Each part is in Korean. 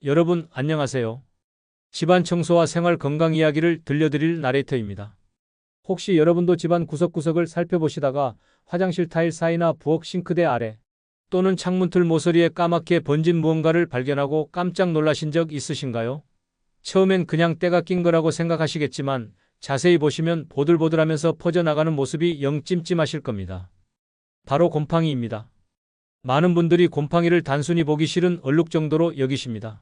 여러분 안녕하세요. 집안 청소와 생활 건강 이야기를 들려드릴 나레이터입니다. 혹시 여러분도 집안 구석구석을 살펴보시다가 화장실 타일 사이나 부엌 싱크대 아래 또는 창문틀 모서리에 까맣게 번진 무언가를 발견하고 깜짝 놀라신 적 있으신가요? 처음엔 그냥 때가 낀 거라고 생각하시겠지만 자세히 보시면 보들보들하면서 퍼져나가는 모습이 영 찜찜하실 겁니다. 바로 곰팡이입니다. 많은 분들이 곰팡이를 단순히 보기 싫은 얼룩 정도로 여기십니다.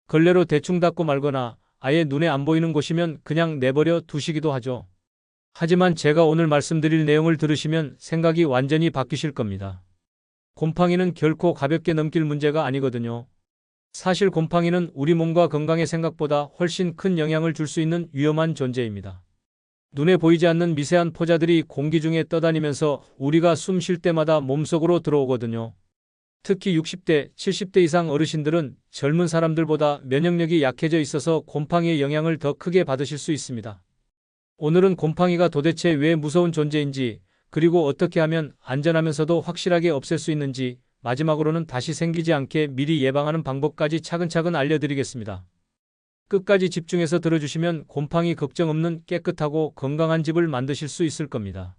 걸레로 대충 닦고 말거나 아예 눈에 안 보이는 곳이면 그냥 내버려 두시기도 하죠. 하지만 제가 오늘 말씀드릴 내용을 들으시면 생각이 완전히 바뀌실 겁니다. 곰팡이는 결코 가볍게 넘길 문제가 아니거든요. 사실 곰팡이는 우리 몸과 건강에 생각보다 훨씬 큰 영향을 줄 수 있는 위험한 존재입니다. 눈에 보이지 않는 미세한 포자들이 공기 중에 떠다니면서 우리가 숨 쉴 때마다 몸속으로 들어오거든요. 특히 60대, 70대 이상 어르신들은 젊은 사람들보다 면역력이 약해져 있어서 곰팡이의 영향을 더 크게 받으실 수 있습니다. 오늘은 곰팡이가 도대체 왜 무서운 존재인지, 그리고 어떻게 하면 안전하면서도 확실하게 없앨 수 있는지, 마지막으로는 다시 생기지 않게 미리 예방하는 방법까지 차근차근 알려드리겠습니다. 끝까지 집중해서 들어주시면 곰팡이 걱정 없는 깨끗하고 건강한 집을 만드실 수 있을 겁니다.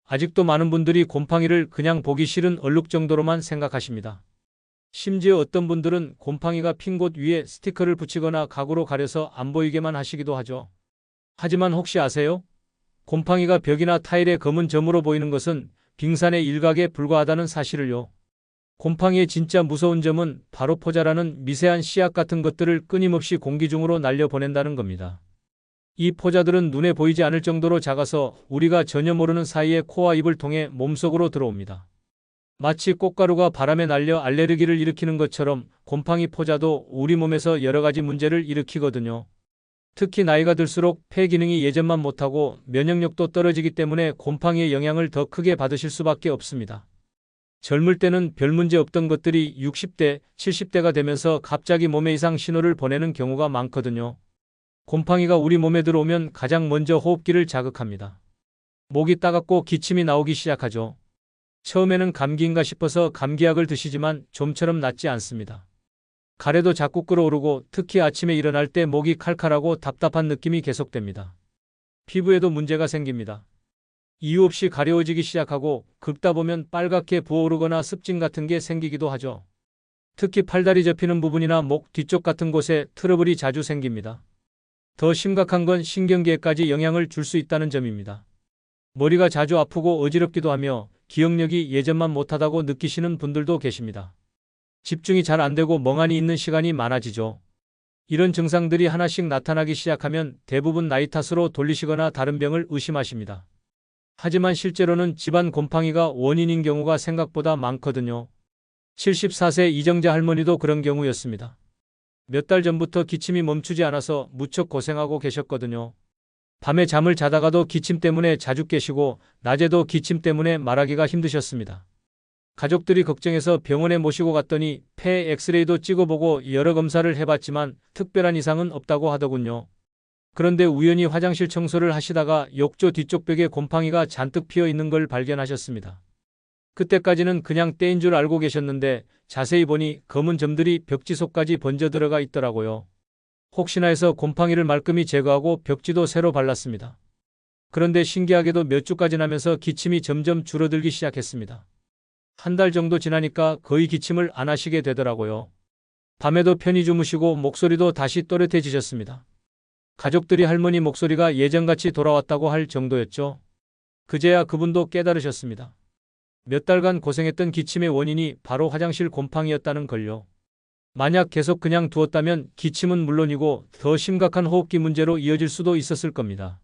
아직도 많은 분들이 곰팡이를 그냥 보기 싫은 얼룩 정도로만 생각하십니다. 심지어 어떤 분들은 곰팡이가 핀 곳 위에 스티커를 붙이거나 가구로 가려서 안 보이게만 하시기도 하죠. 하지만 혹시 아세요? 곰팡이가 벽이나 타일에 검은 점으로 보이는 것은 빙산의 일각에 불과하다는 사실을요. 곰팡이의 진짜 무서운 점은 바로 포자라는 미세한 씨앗 같은 것들을 끊임없이 공기 중으로 날려보낸다는 겁니다. 이 포자들은 눈에 보이지 않을 정도로 작아서 우리가 전혀 모르는 사이에 코와 입을 통해 몸속으로 들어옵니다. 마치 꽃가루가 바람에 날려 알레르기를 일으키는 것처럼 곰팡이 포자도 우리 몸에서 여러 가지 문제를 일으키거든요. 특히 나이가 들수록 폐 기능이 예전만 못하고 면역력도 떨어지기 때문에 곰팡이의 영향을 더 크게 받으실 수밖에 없습니다. 젊을 때는 별 문제 없던 것들이 60대, 70대가 되면서 갑자기 몸에 이상 신호를 보내는 경우가 많거든요. 곰팡이가 우리 몸에 들어오면 가장 먼저 호흡기를 자극합니다. 목이 따갑고 기침이 나오기 시작하죠. 처음에는 감기인가 싶어서 감기약을 드시지만 좀처럼 낫지 않습니다. 가래도 자꾸 끓어오르고 특히 아침에 일어날 때 목이 칼칼하고 답답한 느낌이 계속됩니다. 피부에도 문제가 생깁니다. 이유 없이 가려워지기 시작하고 긁다 보면 빨갛게 부어오르거나 습진 같은 게 생기기도 하죠. 특히 팔다리 접히는 부분이나 목 뒤쪽 같은 곳에 트러블이 자주 생깁니다. 더 심각한 건 신경계에까지 영향을 줄 수 있다는 점입니다. 머리가 자주 아프고 어지럽기도 하며 기억력이 예전만 못하다고 느끼시는 분들도 계십니다. 집중이 잘 안 되고 멍하니 있는 시간이 많아지죠. 이런 증상들이 하나씩 나타나기 시작하면 대부분 나이 탓으로 돌리시거나 다른 병을 의심하십니다. 하지만 실제로는 집안 곰팡이가 원인인 경우가 생각보다 많거든요. 74세 이정자 할머니도 그런 경우였습니다. 몇 달 전부터 기침이 멈추지 않아서 무척 고생하고 계셨거든요. 밤에 잠을 자다가도 기침 때문에 자주 깨시고 낮에도 기침 때문에 말하기가 힘드셨습니다. 가족들이 걱정해서 병원에 모시고 갔더니 폐 엑스레이도 찍어보고 여러 검사를 해봤지만 특별한 이상은 없다고 하더군요. 그런데 우연히 화장실 청소를 하시다가 욕조 뒤쪽 벽에 곰팡이가 잔뜩 피어 있는 걸 발견하셨습니다. 그때까지는 그냥 때인 줄 알고 계셨는데 자세히 보니 검은 점들이 벽지속까지 번져 들어가 있더라고요. 혹시나 해서 곰팡이를 말끔히 제거하고 벽지도 새로 발랐습니다. 그런데 신기하게도 몇 주가 지나면서 기침이 점점 줄어들기 시작했습니다. 한 달 정도 지나니까 거의 기침을 안 하시게 되더라고요. 밤에도 편히 주무시고 목소리도 다시 또렷해지셨습니다. 가족들이 할머니 목소리가 예전같이 돌아왔다고 할 정도였죠. 그제야 그분도 깨달으셨습니다. 몇 달간 고생했던 기침의 원인이 바로 화장실 곰팡이였다는 걸요. 만약 계속 그냥 두었다면 기침은 물론이고 더 심각한 호흡기 문제로 이어질 수도 있었을 겁니다.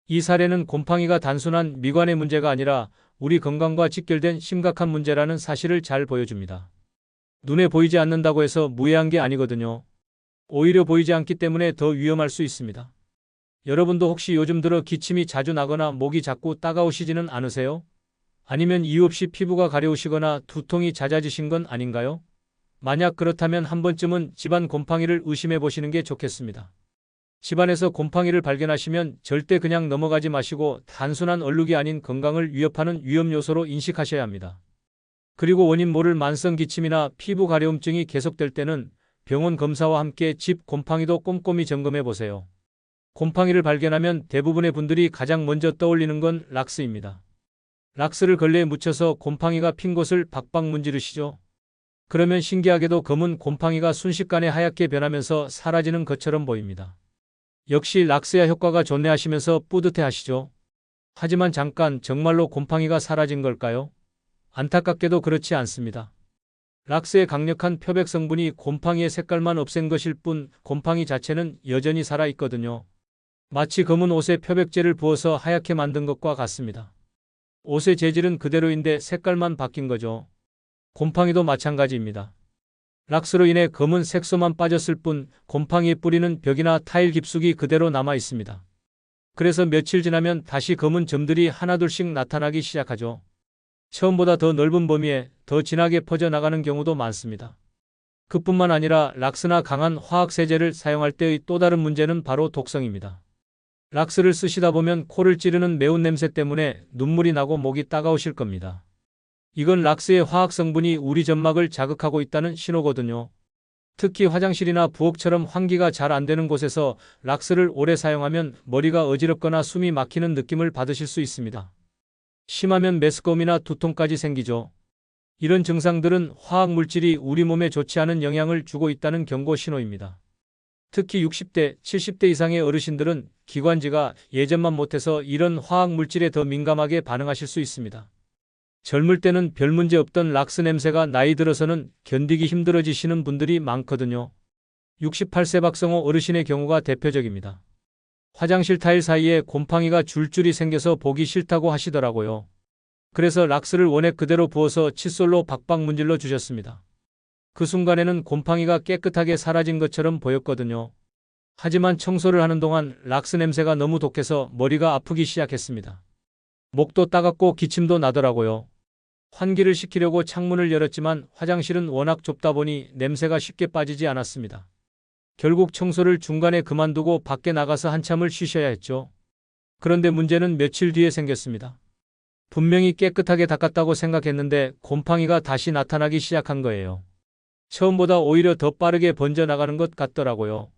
이 사례는 곰팡이가 단순한 미관의 문제가 아니라 우리 건강과 직결된 심각한 문제라는 사실을 잘 보여줍니다. 눈에 보이지 않는다고 해서 무해한 게 아니거든요. 오히려 보이지 않기 때문에 더 위험할 수 있습니다. 여러분도 혹시 요즘 들어 기침이 자주 나거나 목이 자꾸 따가우시지는 않으세요? 아니면 이유 없이 피부가 가려우시거나 두통이 잦아지신 건 아닌가요? 만약 그렇다면 한 번쯤은 집안 곰팡이를 의심해 보시는 게 좋겠습니다. 집안에서 곰팡이를 발견하시면 절대 그냥 넘어가지 마시고 단순한 얼룩이 아닌 건강을 위협하는 위험 요소로 인식하셔야 합니다. 그리고 원인 모를 만성 기침이나 피부 가려움증이 계속될 때는 병원 검사와 함께 집 곰팡이도 꼼꼼히 점검해 보세요. 곰팡이를 발견하면 대부분의 분들이 가장 먼저 떠올리는 건 락스입니다. 락스를 걸레에 묻혀서 곰팡이가 핀 곳을 박박 문지르시죠. 그러면 신기하게도 검은 곰팡이가 순식간에 하얗게 변하면서 사라지는 것처럼 보입니다. 역시 락스야 효과가 좋네 하시면서 뿌듯해 하시죠. 하지만 잠깐, 정말로 곰팡이가 사라진 걸까요? 안타깝게도 그렇지 않습니다. 락스의 강력한 표백 성분이 곰팡이의 색깔만 없앤 것일 뿐 곰팡이 자체는 여전히 살아 있거든요. 마치 검은 옷에 표백제를 부어서 하얗게 만든 것과 같습니다. 옷의 재질은 그대로인데 색깔만 바뀐 거죠. 곰팡이도 마찬가지입니다. 락스로 인해 검은 색소만 빠졌을 뿐 곰팡이의 뿌리는 벽이나 타일 깊숙이 그대로 남아 있습니다. 그래서 며칠 지나면 다시 검은 점들이 하나둘씩 나타나기 시작하죠. 처음보다 더 넓은 범위에 더 진하게 퍼져나가는 경우도 많습니다. 그뿐만 아니라 락스나 강한 화학세제를 사용할 때의 또 다른 문제는 바로 독성입니다. 락스를 쓰시다 보면 코를 찌르는 매운 냄새 때문에 눈물이 나고 목이 따가우실 겁니다. 이건 락스의 화학 성분이 우리 점막을 자극하고 있다는 신호거든요. 특히 화장실이나 부엌처럼 환기가 잘 안 되는 곳에서 락스를 오래 사용하면 머리가 어지럽거나 숨이 막히는 느낌을 받으실 수 있습니다. 심하면 메스꺼움이나 두통까지 생기죠. 이런 증상들은 화학 물질이 우리 몸에 좋지 않은 영향을 주고 있다는 경고 신호입니다. 특히 60대, 70대 이상의 어르신들은 기관지가 예전만 못해서 이런 화학 물질에 더 민감하게 반응하실 수 있습니다. 젊을 때는 별 문제 없던 락스 냄새가 나이 들어서는 견디기 힘들어지시는 분들이 많거든요. 68세 박성호 어르신의 경우가 대표적입니다. 화장실 타일 사이에 곰팡이가 줄줄이 생겨서 보기 싫다고 하시더라고요. 그래서 락스를 원액 그대로 부어서 칫솔로 박박 문질러 주셨습니다. 그 순간에는 곰팡이가 깨끗하게 사라진 것처럼 보였거든요. 하지만 청소를 하는 동안 락스 냄새가 너무 독해서 머리가 아프기 시작했습니다. 목도 따갑고 기침도 나더라고요. 환기를 시키려고 창문을 열었지만 화장실은 워낙 좁다 보니 냄새가 쉽게 빠지지 않았습니다. 결국 청소를 중간에 그만두고 밖에 나가서 한참을 쉬셔야 했죠. 그런데 문제는 며칠 뒤에 생겼습니다. 분명히 깨끗하게 닦았다고 생각했는데 곰팡이가 다시 나타나기 시작한 거예요. 처음보다 오히려 더 빠르게 번져나가는 것 같더라고요.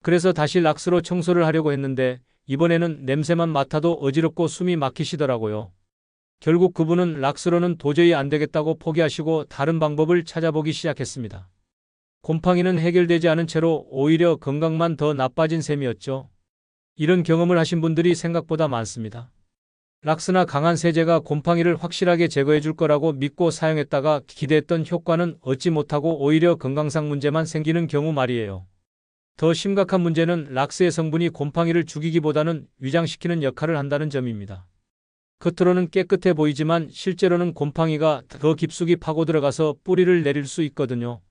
그래서 다시 락스로 청소를 하려고 했는데 이번에는 냄새만 맡아도 어지럽고 숨이 막히시더라고요. 결국 그분은 락스로는 도저히 안 되겠다고 포기하시고 다른 방법을 찾아보기 시작했습니다. 곰팡이는 해결되지 않은 채로 오히려 건강만 더 나빠진 셈이었죠. 이런 경험을 하신 분들이 생각보다 많습니다. 락스나 강한 세제가 곰팡이를 확실하게 제거해 줄 거라고 믿고 사용했다가 기대했던 효과는 얻지 못하고 오히려 건강상 문제만 생기는 경우 말이에요. 더 심각한 문제는 락스의 성분이 곰팡이를 죽이기보다는 위장시키는 역할을 한다는 점입니다. 겉으로는 깨끗해 보이지만 실제로는 곰팡이가 더 깊숙이 파고 들어가서 뿌리를 내릴 수 있거든요.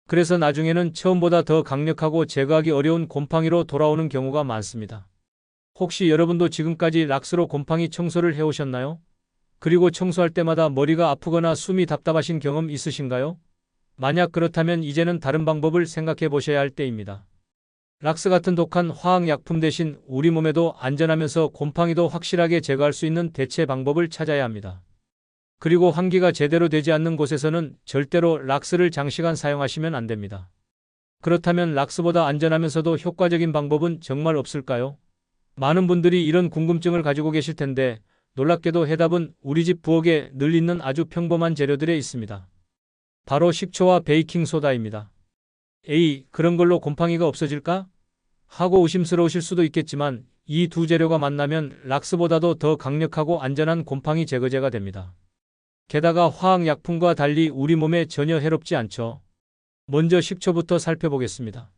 그래서 나중에는 처음보다 더 강력하고 제거하기 어려운 곰팡이로 돌아오는 경우가 많습니다. 혹시 여러분도 지금까지 락스로 곰팡이 청소를 해오셨나요? 그리고 청소할 때마다 머리가 아프거나 숨이 답답하신 경험 있으신가요? 만약 그렇다면 이제는 다른 방법을 생각해 보셔야 할 때입니다. 락스 같은 독한 화학약품 대신 우리 몸에도 안전하면서 곰팡이도 확실하게 제거할 수 있는 대체 방법을 찾아야 합니다. 그리고 환기가 제대로 되지 않는 곳에서는 절대로 락스를 장시간 사용하시면 안 됩니다. 그렇다면 락스보다 안전하면서도 효과적인 방법은 정말 없을까요? 많은 분들이 이런 궁금증을 가지고 계실 텐데 놀랍게도 해답은 우리 집 부엌에 늘 있는 아주 평범한 재료들에 있습니다. 바로 식초와 베이킹소다입니다. 에이, 그런 걸로 곰팡이가 없어질까? 하고 의심스러우실 수도 있겠지만 이 두 재료가 만나면 락스보다도 더 강력하고 안전한 곰팡이 제거제가 됩니다. 게다가 화학약품과 달리 우리 몸에 전혀 해롭지 않죠. 먼저 식초부터 살펴보겠습니다.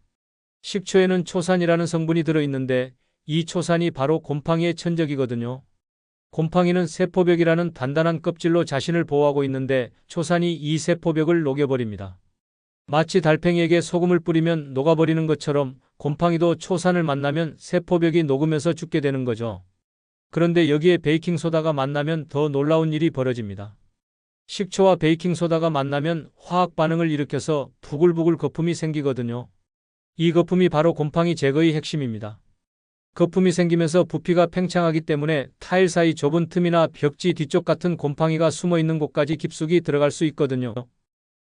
식초에는 초산이라는 성분이 들어있는데 이 초산이 바로 곰팡이의 천적이거든요. 곰팡이는 세포벽이라는 단단한 껍질로 자신을 보호하고 있는데 초산이 이 세포벽을 녹여버립니다. 마치 달팽이에게 소금을 뿌리면 녹아버리는 것처럼 곰팡이도 초산을 만나면 세포벽이 녹으면서 죽게 되는 거죠. 그런데 여기에 베이킹소다가 만나면 더 놀라운 일이 벌어집니다. 식초와 베이킹소다가 만나면 화학 반응을 일으켜서 부글부글 거품이 생기거든요. 이 거품이 바로 곰팡이 제거의 핵심입니다. 거품이 생기면서 부피가 팽창하기 때문에 타일 사이 좁은 틈이나 벽지 뒤쪽 같은 곰팡이가 숨어 있는 곳까지 깊숙이 들어갈 수 있거든요.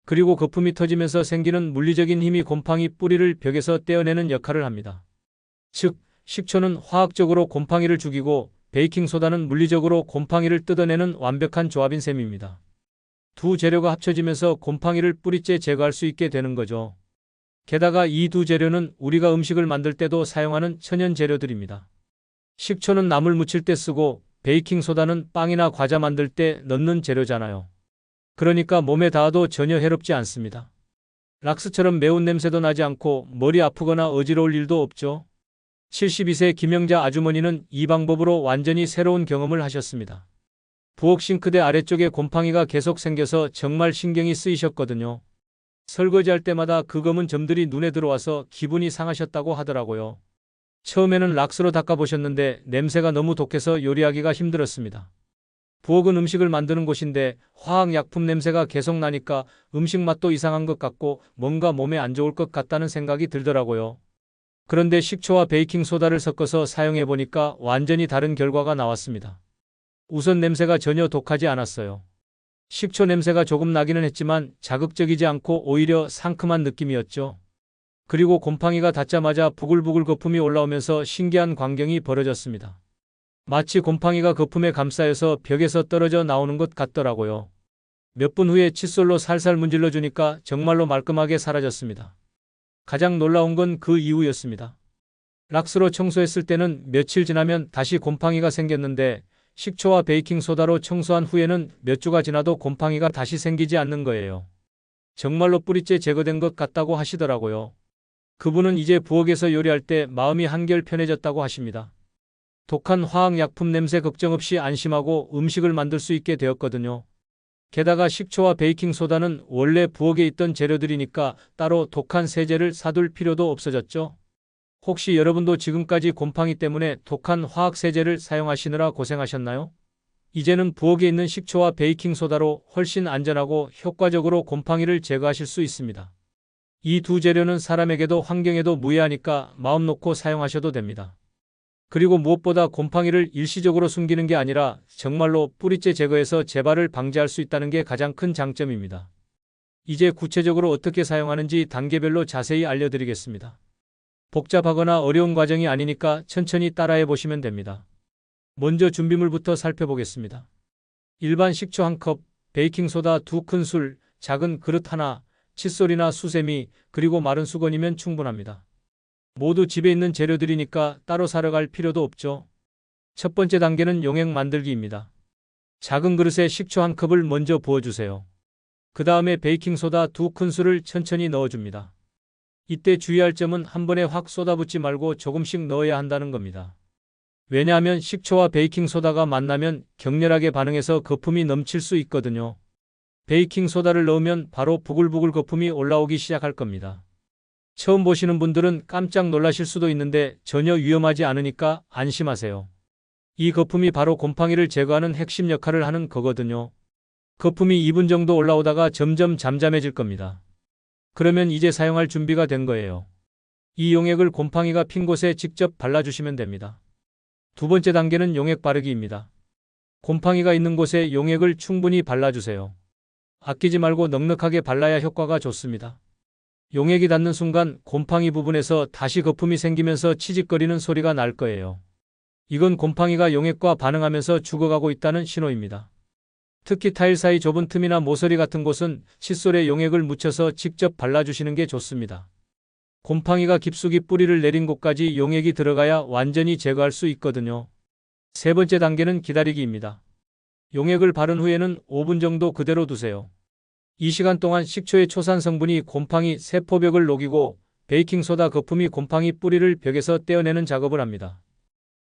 그리고 거품이 터지면서 생기는 물리적인 힘이 곰팡이 뿌리를 벽에서 떼어내는 역할을 합니다. 즉, 식초는 화학적으로 곰팡이를 죽이고 베이킹소다는 물리적으로 곰팡이를 뜯어내는 완벽한 조합인 셈입니다. 두 재료가 합쳐지면서 곰팡이를 뿌리째 제거할 수 있게 되는 거죠. 게다가 이 두 재료는 우리가 음식을 만들 때도 사용하는 천연 재료들입니다. 식초는 나물 무칠 때 쓰고 베이킹소다는 빵이나 과자 만들 때 넣는 재료잖아요. 그러니까 몸에 닿아도 전혀 해롭지 않습니다. 락스처럼 매운 냄새도 나지 않고 머리 아프거나 어지러울 일도 없죠. 72세 김영자 아주머니는 이 방법으로 완전히 새로운 경험을 하셨습니다. 부엌 싱크대 아래쪽에 곰팡이가 계속 생겨서 정말 신경이 쓰이셨거든요. 설거지할 때마다 그 검은 점들이 눈에 들어와서 기분이 상하셨다고 하더라고요. 처음에는 락스로 닦아보셨는데 냄새가 너무 독해서 요리하기가 힘들었습니다. 부엌은 음식을 만드는 곳인데 화학약품 냄새가 계속 나니까 음식 맛도 이상한 것 같고 뭔가 몸에 안 좋을 것 같다는 생각이 들더라고요. 그런데 식초와 베이킹소다를 섞어서 사용해보니까 완전히 다른 결과가 나왔습니다. 우선 냄새가 전혀 독하지 않았어요. 식초 냄새가 조금 나기는 했지만 자극적이지 않고 오히려 상큼한 느낌이었죠. 그리고 곰팡이가 닿자마자 부글부글 거품이 올라오면서 신기한 광경이 벌어졌습니다. 마치 곰팡이가 거품에 감싸여서 벽에서 떨어져 나오는 것 같더라고요. 몇 분 후에 칫솔로 살살 문질러 주니까 정말로 말끔하게 사라졌습니다. 가장 놀라운 건 그 이후였습니다. 락스로 청소했을 때는 며칠 지나면 다시 곰팡이가 생겼는데 식초와 베이킹소다로 청소한 후에는 몇 주가 지나도 곰팡이가 다시 생기지 않는 거예요. 정말로 뿌리째 제거된 것 같다고 하시더라고요. 그분은 이제 부엌에서 요리할 때 마음이 한결 편해졌다고 하십니다. 독한 화학약품 냄새 걱정 없이 안심하고 음식을 만들 수 있게 되었거든요. 게다가 식초와 베이킹소다는 원래 부엌에 있던 재료들이니까 따로 독한 세제를 사둘 필요도 없어졌죠. 혹시 여러분도 지금까지 곰팡이 때문에 독한 화학세제를 사용하시느라 고생하셨나요? 이제는 부엌에 있는 식초와 베이킹소다로 훨씬 안전하고 효과적으로 곰팡이를 제거하실 수 있습니다. 이 두 재료는 사람에게도 환경에도 무해하니까 마음 놓고 사용하셔도 됩니다. 그리고 무엇보다 곰팡이를 일시적으로 숨기는 게 아니라 정말로 뿌리째 제거해서 재발을 방지할 수 있다는 게 가장 큰 장점입니다. 이제 구체적으로 어떻게 사용하는지 단계별로 자세히 알려드리겠습니다. 복잡하거나 어려운 과정이 아니니까 천천히 따라해 보시면 됩니다. 먼저 준비물부터 살펴보겠습니다. 일반 식초 1컵, 베이킹소다 2큰술, 작은 그릇 하나, 칫솔이나 수세미, 그리고 마른 수건이면 충분합니다. 모두 집에 있는 재료들이니까 따로 사러 갈 필요도 없죠. 첫 번째 단계는 용액 만들기입니다. 작은 그릇에 식초 1컵을 먼저 부어주세요. 그 다음에 베이킹소다 2큰술을 천천히 넣어줍니다. 이때 주의할 점은 한 번에 확 쏟아붓지 말고 조금씩 넣어야 한다는 겁니다. 왜냐하면 식초와 베이킹소다가 만나면 격렬하게 반응해서 거품이 넘칠 수 있거든요. 베이킹소다를 넣으면 바로 부글부글 거품이 올라오기 시작할 겁니다. 처음 보시는 분들은 깜짝 놀라실 수도 있는데 전혀 위험하지 않으니까 안심하세요. 이 거품이 바로 곰팡이를 제거하는 핵심 역할을 하는 거거든요. 거품이 2분 정도 올라오다가 점점 잠잠해질 겁니다. 그러면 이제 사용할 준비가 된 거예요. 이 용액을 곰팡이가 핀 곳에 직접 발라주시면 됩니다. 두 번째 단계는 용액 바르기입니다. 곰팡이가 있는 곳에 용액을 충분히 발라주세요. 아끼지 말고 넉넉하게 발라야 효과가 좋습니다. 용액이 닿는 순간 곰팡이 부분에서 다시 거품이 생기면서 치직거리는 소리가 날 거예요. 이건 곰팡이가 용액과 반응하면서 죽어가고 있다는 신호입니다. 특히 타일 사이 좁은 틈이나 모서리 같은 곳은 칫솔에 용액을 묻혀서 직접 발라주시는 게 좋습니다. 곰팡이가 깊숙이 뿌리를 내린 곳까지 용액이 들어가야 완전히 제거할 수 있거든요. 세 번째 단계는 기다리기입니다. 용액을 바른 후에는 5분 정도 그대로 두세요. 이 시간 동안 식초의 초산 성분이 곰팡이 세포벽을 녹이고 베이킹소다 거품이 곰팡이 뿌리를 벽에서 떼어내는 작업을 합니다.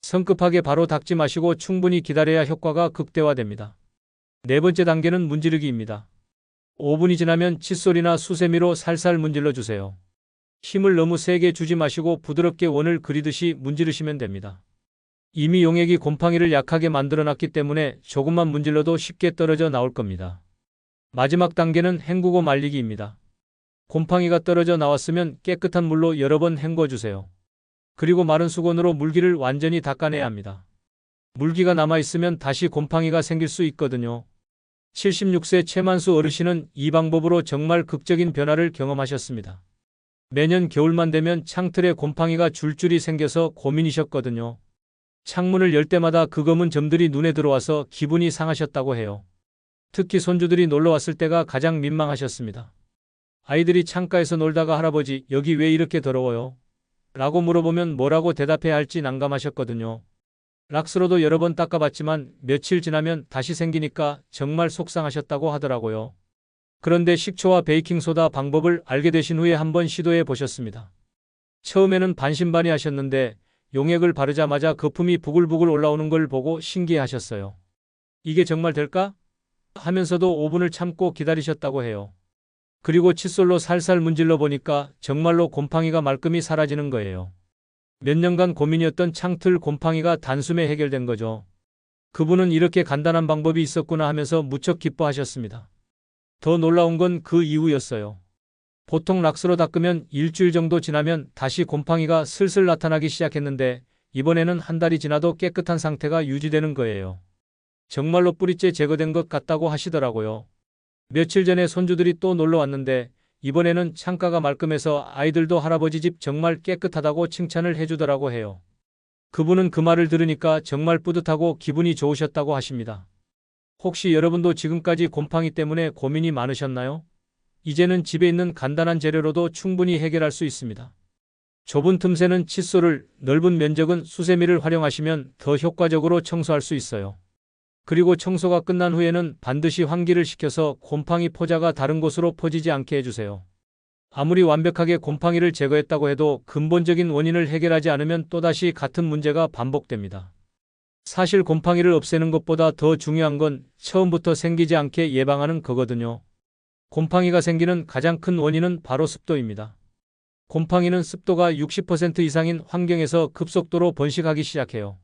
성급하게 바로 닦지 마시고 충분히 기다려야 효과가 극대화됩니다. 네 번째 단계는 문지르기입니다. 5분이 지나면 칫솔이나 수세미로 살살 문질러 주세요. 힘을 너무 세게 주지 마시고 부드럽게 원을 그리듯이 문지르시면 됩니다. 이미 용액이 곰팡이를 약하게 만들어놨기 때문에 조금만 문질러도 쉽게 떨어져 나올 겁니다. 마지막 단계는 헹구고 말리기입니다. 곰팡이가 떨어져 나왔으면 깨끗한 물로 여러 번 헹궈주세요. 그리고 마른 수건으로 물기를 완전히 닦아내야 합니다. 물기가 남아있으면 다시 곰팡이가 생길 수 있거든요. 76세 최만수 어르신은 이 방법으로 정말 극적인 변화를 경험하셨습니다. 매년 겨울만 되면 창틀에 곰팡이가 줄줄이 생겨서 고민이셨거든요. 창문을 열 때마다 그 검은 점들이 눈에 들어와서 기분이 상하셨다고 해요. 특히 손주들이 놀러 왔을 때가 가장 민망하셨습니다. 아이들이 창가에서 놀다가 할아버지, 여기 왜 이렇게 더러워요? 라고 물어보면 뭐라고 대답해야 할지 난감하셨거든요. 락스로도 여러 번 닦아봤지만 며칠 지나면 다시 생기니까 정말 속상하셨다고 하더라고요. 그런데 식초와 베이킹소다 방법을 알게 되신 후에 한번 시도해 보셨습니다. 처음에는 반신반의하셨는데 용액을 바르자마자 거품이 부글부글 올라오는 걸 보고 신기해하셨어요. 이게 정말 될까? 하면서도 5분을 참고 기다리셨다고 해요. 그리고 칫솔로 살살 문질러 보니까 정말로 곰팡이가 말끔히 사라지는 거예요. 몇 년간 고민이었던 창틀 곰팡이가 단숨에 해결된 거죠. 그분은 이렇게 간단한 방법이 있었구나 하면서 무척 기뻐하셨습니다. 더 놀라운 건 그 이후였어요. 보통 락스로 닦으면 일주일 정도 지나면 다시 곰팡이가 슬슬 나타나기 시작했는데 이번에는 한 달이 지나도 깨끗한 상태가 유지되는 거예요. 정말로 뿌리째 제거된 것 같다고 하시더라고요. 며칠 전에 손주들이 또 놀러 왔는데 이번에는 창가가 말끔해서 아이들도 할아버지 집 정말 깨끗하다고 칭찬을 해주더라고 해요. 그분은 그 말을 들으니까 정말 뿌듯하고 기분이 좋으셨다고 하십니다. 혹시 여러분도 지금까지 곰팡이 때문에 고민이 많으셨나요? 이제는 집에 있는 간단한 재료로도 충분히 해결할 수 있습니다. 좁은 틈새는 칫솔을, 넓은 면적은 수세미를 활용하시면 더 효과적으로 청소할 수 있어요. 그리고 청소가 끝난 후에는 반드시 환기를 시켜서 곰팡이 포자가 다른 곳으로 퍼지지 않게 해주세요. 아무리 완벽하게 곰팡이를 제거했다고 해도 근본적인 원인을 해결하지 않으면 또다시 같은 문제가 반복됩니다. 사실 곰팡이를 없애는 것보다 더 중요한 건 처음부터 생기지 않게 예방하는 거거든요. 곰팡이가 생기는 가장 큰 원인은 바로 습도입니다. 곰팡이는 습도가 60% 이상인 환경에서 급속도로 번식하기 시작해요.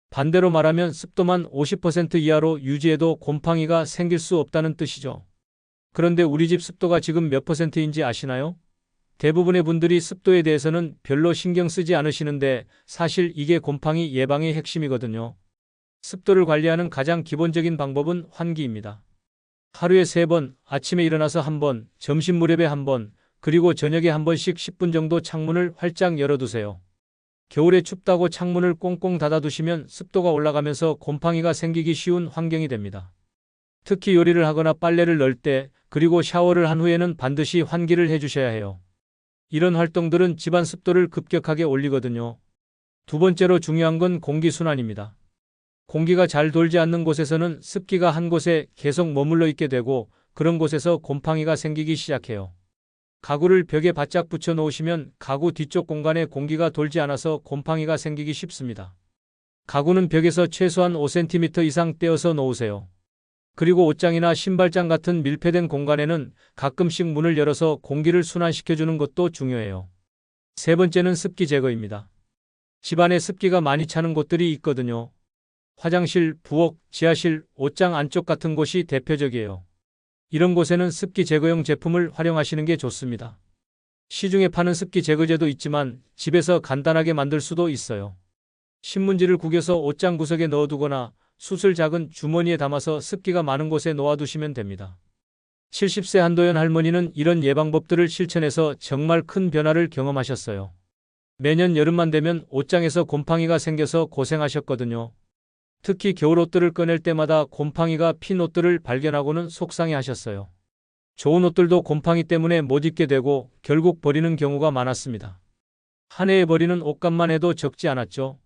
반대로 말하면 습도만 50% 이하로 유지해도 곰팡이가 생길 수 없다는 뜻이죠. 그런데 우리 집 습도가 지금 몇 %인지 아시나요? 대부분의 분들이 습도에 대해서는 별로 신경 쓰지 않으시는데 사실 이게 곰팡이 예방의 핵심이거든요. 습도를 관리하는 가장 기본적인 방법은 환기입니다. 하루에 3번, 아침에 일어나서 1번, 점심 무렵에 1번, 그리고 저녁에 1번씩 10분 정도 창문을 활짝 열어두세요. 겨울에 춥다고 창문을 꽁꽁 닫아두시면 습도가 올라가면서 곰팡이가 생기기 쉬운 환경이 됩니다. 특히 요리를 하거나 빨래를 넣을 때, 그리고 샤워를 한 후에는 반드시 환기를 해주셔야 해요. 이런 활동들은 집안 습도를 급격하게 올리거든요. 두 번째로 중요한 건 공기순환입니다. 공기가 잘 돌지 않는 곳에서는 습기가 한 곳에 계속 머물러 있게 되고 그런 곳에서 곰팡이가 생기기 시작해요. 가구를 벽에 바짝 붙여 놓으시면 가구 뒤쪽 공간에 공기가 돌지 않아서 곰팡이가 생기기 쉽습니다. 가구는 벽에서 최소한 5cm 이상 떼어서 놓으세요. 그리고 옷장이나 신발장 같은 밀폐된 공간에는 가끔씩 문을 열어서 공기를 순환시켜주는 것도 중요해요. 세 번째는 습기 제거입니다. 집안에 습기가 많이 차는 곳들이 있거든요. 화장실, 부엌, 지하실, 옷장 안쪽 같은 곳이 대표적이에요. 이런 곳에는 습기 제거용 제품을 활용하시는 게 좋습니다. 시중에 파는 습기 제거제도 있지만 집에서 간단하게 만들 수도 있어요. 신문지를 구겨서 옷장 구석에 넣어두거나 숯을 작은 주머니에 담아서 습기가 많은 곳에 놓아두시면 됩니다. 70세 한도연 할머니는 이런 예방법들을 실천해서 정말 큰 변화를 경험하셨어요. 매년 여름만 되면 옷장에서 곰팡이가 생겨서 고생하셨거든요. 특히 겨울 옷들을 꺼낼 때마다 곰팡이가 핀 옷들을 발견하고는 속상해하셨어요. 좋은 옷들도 곰팡이 때문에 못 입게 되고 결국 버리는 경우가 많았습니다. 한 해에 버리는 옷값만 해도 적지 않았죠.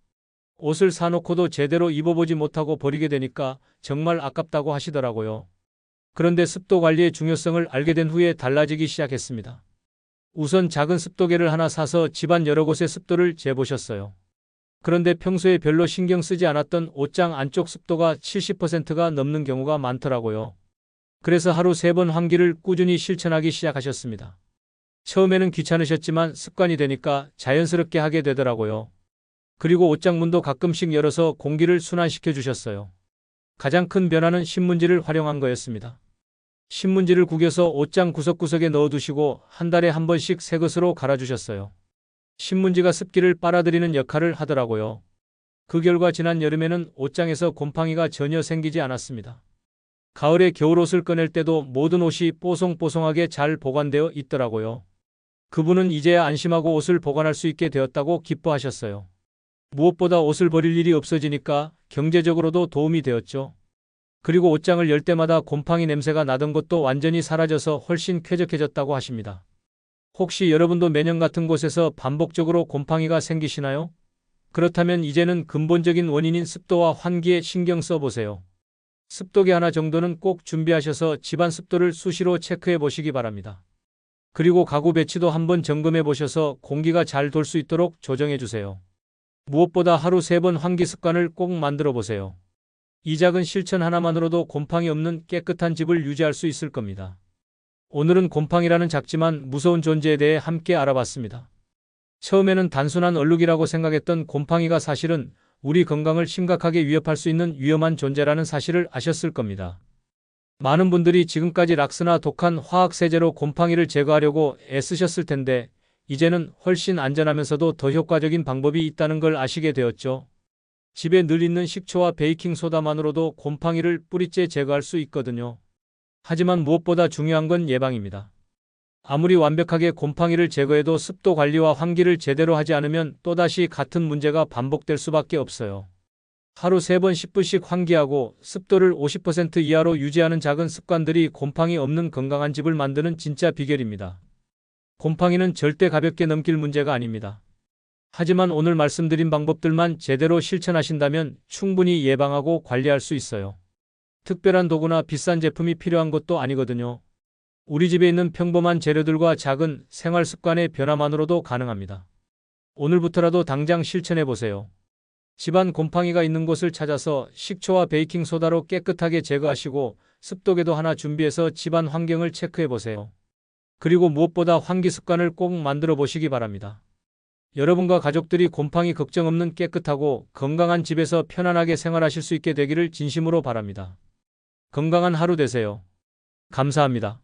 옷을 사놓고도 제대로 입어보지 못하고 버리게 되니까 정말 아깝다고 하시더라고요. 그런데 습도 관리의 중요성을 알게 된 후에 달라지기 시작했습니다. 우선 작은 습도계를 하나 사서 집안 여러 곳의 습도를 재보셨어요. 그런데 평소에 별로 신경 쓰지 않았던 옷장 안쪽 습도가 70%가 넘는 경우가 많더라고요. 그래서 하루 3번 환기를 꾸준히 실천하기 시작하셨습니다. 처음에는 귀찮으셨지만 습관이 되니까 자연스럽게 하게 되더라고요. 그리고 옷장 문도 가끔씩 열어서 공기를 순환시켜 주셨어요. 가장 큰 변화는 신문지를 활용한 거였습니다. 신문지를 구겨서 옷장 구석구석에 넣어두시고 한 달에 1번씩 새 것으로 갈아주셨어요. 신문지가 습기를 빨아들이는 역할을 하더라고요. 그 결과 지난 여름에는 옷장에서 곰팡이가 전혀 생기지 않았습니다. 가을에 겨울옷을 꺼낼 때도 모든 옷이 뽀송뽀송하게 잘 보관되어 있더라고요. 그분은 이제야 안심하고 옷을 보관할 수 있게 되었다고 기뻐하셨어요. 무엇보다 옷을 버릴 일이 없어지니까 경제적으로도 도움이 되었죠. 그리고 옷장을 열 때마다 곰팡이 냄새가 나던 것도 완전히 사라져서 훨씬 쾌적해졌다고 하십니다. 혹시 여러분도 매년 같은 곳에서 반복적으로 곰팡이가 생기시나요? 그렇다면 이제는 근본적인 원인인 습도와 환기에 신경 써보세요. 습도계 하나 정도는 꼭 준비하셔서 집안 습도를 수시로 체크해 보시기 바랍니다. 그리고 가구 배치도 한번 점검해 보셔서 공기가 잘 돌 수 있도록 조정해 주세요. 무엇보다 하루 3번 환기 습관을 꼭 만들어 보세요. 이 작은 실천 하나만으로도 곰팡이 없는 깨끗한 집을 유지할 수 있을 겁니다. 오늘은 곰팡이라는 작지만 무서운 존재에 대해 함께 알아봤습니다. 처음에는 단순한 얼룩이라고 생각했던 곰팡이가 사실은 우리 건강을 심각하게 위협할 수 있는 위험한 존재라는 사실을 아셨을 겁니다. 많은 분들이 지금까지 락스나 독한 화학세제로 곰팡이를 제거하려고 애쓰셨을 텐데 이제는 훨씬 안전하면서도 더 효과적인 방법이 있다는 걸 아시게 되었죠. 집에 늘 있는 식초와 베이킹소다만으로도 곰팡이를 뿌리째 제거할 수 있거든요. 하지만 무엇보다 중요한 건 예방입니다. 아무리 완벽하게 곰팡이를 제거해도 습도 관리와 환기를 제대로 하지 않으면 또다시 같은 문제가 반복될 수밖에 없어요. 하루 3번 10분씩 환기하고 습도를 50% 이하로 유지하는 작은 습관들이 곰팡이 없는 건강한 집을 만드는 진짜 비결입니다. 곰팡이는 절대 가볍게 넘길 문제가 아닙니다. 하지만 오늘 말씀드린 방법들만 제대로 실천하신다면 충분히 예방하고 관리할 수 있어요. 특별한 도구나 비싼 제품이 필요한 것도 아니거든요. 우리 집에 있는 평범한 재료들과 작은 생활 습관의 변화만으로도 가능합니다. 오늘부터라도 당장 실천해 보세요. 집안 곰팡이가 있는 곳을 찾아서 식초와 베이킹소다로 깨끗하게 제거하시고 습도계도 하나 준비해서 집안 환경을 체크해 보세요. 그리고 무엇보다 환기 습관을 꼭 만들어 보시기 바랍니다. 여러분과 가족들이 곰팡이 걱정 없는 깨끗하고 건강한 집에서 편안하게 생활하실 수 있게 되기를 진심으로 바랍니다. 건강한 하루 되세요. 감사합니다.